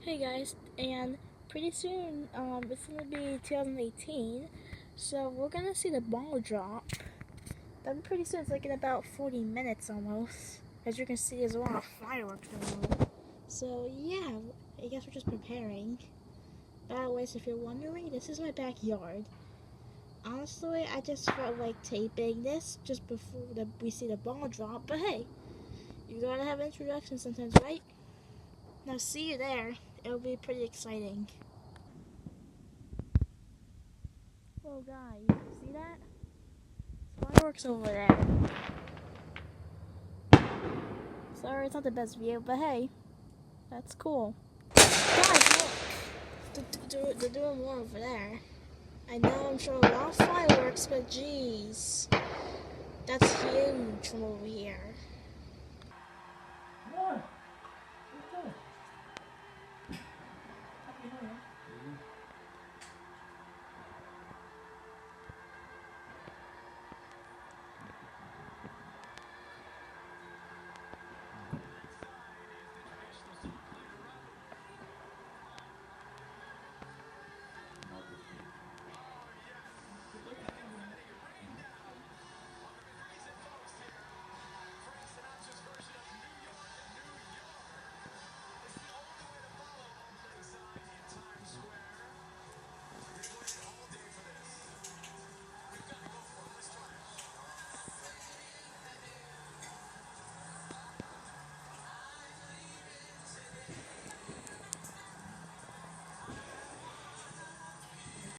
Hey guys, and pretty soon, it's gonna be 2018, so we're gonna see the ball drop. That'll be pretty soon. It's like in about 40 minutes almost. As you can see, there's a lot of fireworks going on. So yeah, I guess we're just preparing. By the way, so if you're wondering, this is my backyard. Honestly, I just felt like taping this just before we see the ball drop. But hey, you gotta have an introduction sometimes, right? Now see you there. It'll be pretty exciting. Whoa guys, see that? Fireworks over there. Sorry, it's not the best view, but hey, that's cool. Guys, look! They're doing more over there. I know I'm showing a lot of fireworks, but geez. That's huge from over here.